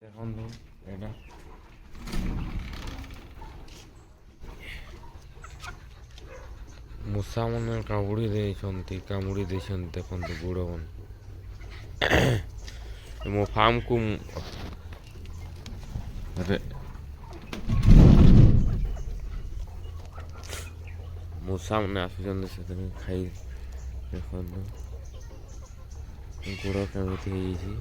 ଦେଖନ୍ତୁ ଏଇଟା ମୂଷାମାନେ କାମୁଡ଼ି ଦେଇଛନ୍ତି ଦେଖନ୍ତୁ ଗୋଡ଼ ମୋ ଫାର୍ମକୁ ମୂଷାମାନେ ଆସୁଛନ୍ତି ସେଥିରେ ଖାଇ ଦେଖନ୍ତୁ ଗୋଡ଼ କେମିତି ହେଇଯାଇଛି।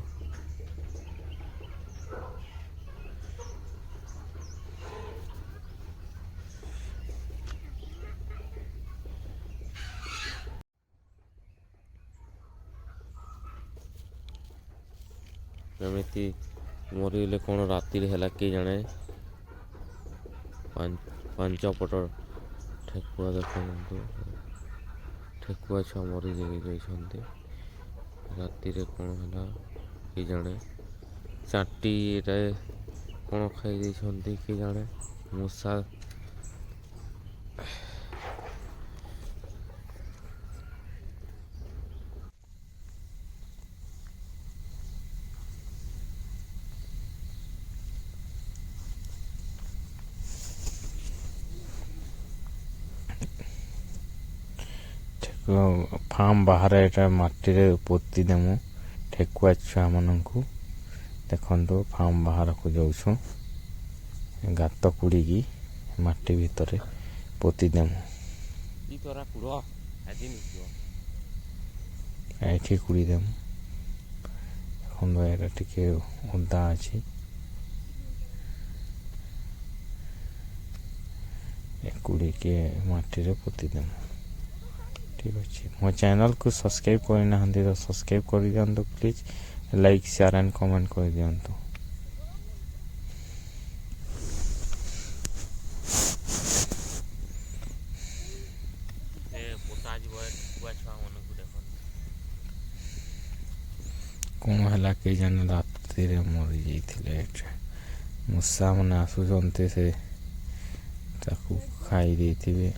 କେମିତି ମରିଗଲେ କ'ଣ ରାତିରେ ହେଲା କିଏ ଜାଣେ। ପାଞ୍ଚ ପଟ ଠେକୁଆ ଦେଖନ୍ତୁ, ଠେକୁଆ ଛୁଆ ମରି ଯାଇଛନ୍ତି। ରାତିରେ କ'ଣ ହେଲା କିଏ ଜାଣେ। ଚାଟିରେ କ'ଣ ଖାଇ ଦେଇଛନ୍ତି କିଏ ଜାଣେ। ମୂଷା ଫାର୍ମ ବାହାରେ ଏଇଟା ମାଟିରେ ପୋତି ଦେମୁ ଠେକୁଆ ଛୁଆମାନଙ୍କୁ। ଦେଖନ୍ତୁ ଫାର୍ମ ବାହାରକୁ ଯାଉଛୁ, ଗାତ କୁଡ଼ିକି ମାଟି ଭିତରେ ପୋତି ଦେମୁ। ଏଇଠି କୁଡ଼ି ଦେମୁ। ଦେଖନ୍ତୁ ଏଇଟା ଟିକେ ଓଦା ଅଛି, କୁଡ଼ିକି ମାଟିରେ ପୋତି ଦେମୁ। ଠିକ୍ ଅଛି, ମୋ ଚ୍ୟାନେଲ୍କୁ ସବସ୍କ୍ରାଇବ୍ କରିନାହାନ୍ତି ତ ସବସ୍କ୍ରାଇବ୍ କରିଦିଅନ୍ତୁ please. Like share and comment କରିଦିଅନ୍ତୁ। କ'ଣ ହେଲା କେଜାଣି ରାତିରେ ମରିଯାଇଥିଲେ। ଏଠି ମୂଷାମାନେ ଆସୁଛନ୍ତି, ସେ ତାକୁ ଖାଇ ଦେଇଥିବେ।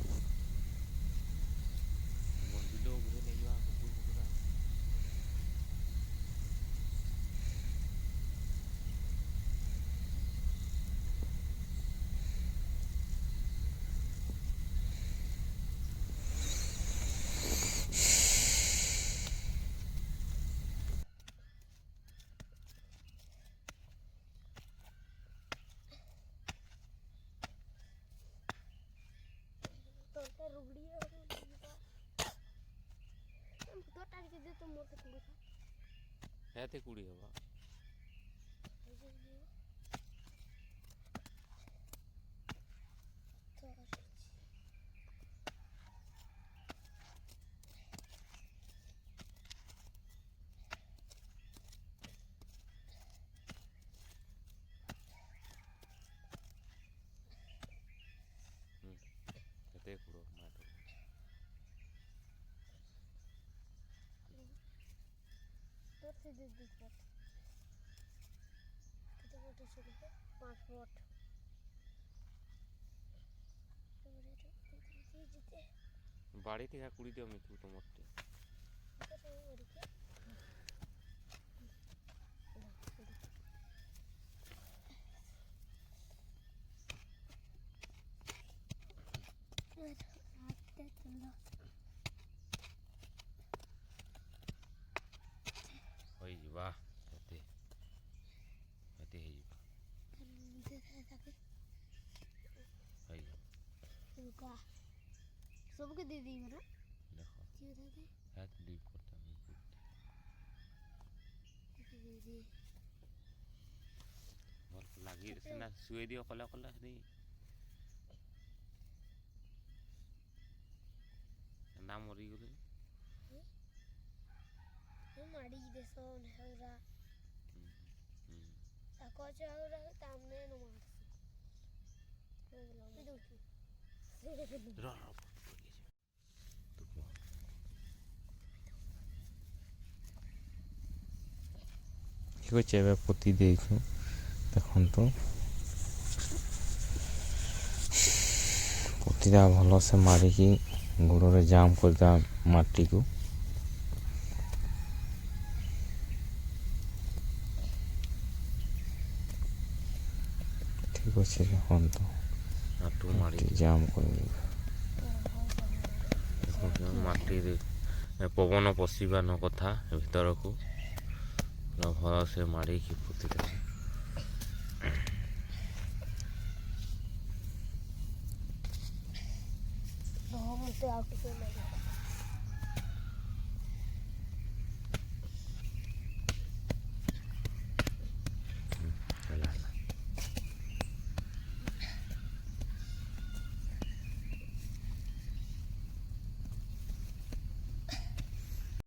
କୁଡ଼ି ହେବା ବାଡ଼ି টিকা কুড়ি দিও মিঠু তোমারটি হইଯିବା ଏତେ ହେଇଯିବ। सबके दे दी मेरा देखो ये दे दे हाथ डीप करता हूं दे दे भल लागी सिना सुई दियो कला कला नहीं ना मरी गले हम माड़ी दे सोन हेरा ताको चावरा तामने न मार ये दोकी रा ଠିକ୍ ଅଛି, ଏବେ ପୋତି ଦେଇଛୁ। ଦେଖନ୍ତୁ ପୋତିଟା ଭଲସେ ମାରିକି ଗୋଡ଼ରେ ଜାମ୍ କରିଦେବା ମାଟିକୁ। ଠିକ୍ ଅଛି ଦେଖନ୍ତୁ ଆଣ୍ଠୁ ମାଡ଼ି ଜାମ୍ କରିଦେବେ। ଦେଖନ୍ତୁ ମାଟିରେ ପବନ ପଶିବା ନ କଥା ଭିତରକୁ ପୁରା ଭଲସେ ମାଡ଼ିକି ପୋତିଦେବେ। ମୋତେ ଆଉ ଟିକେ ଲାଗେ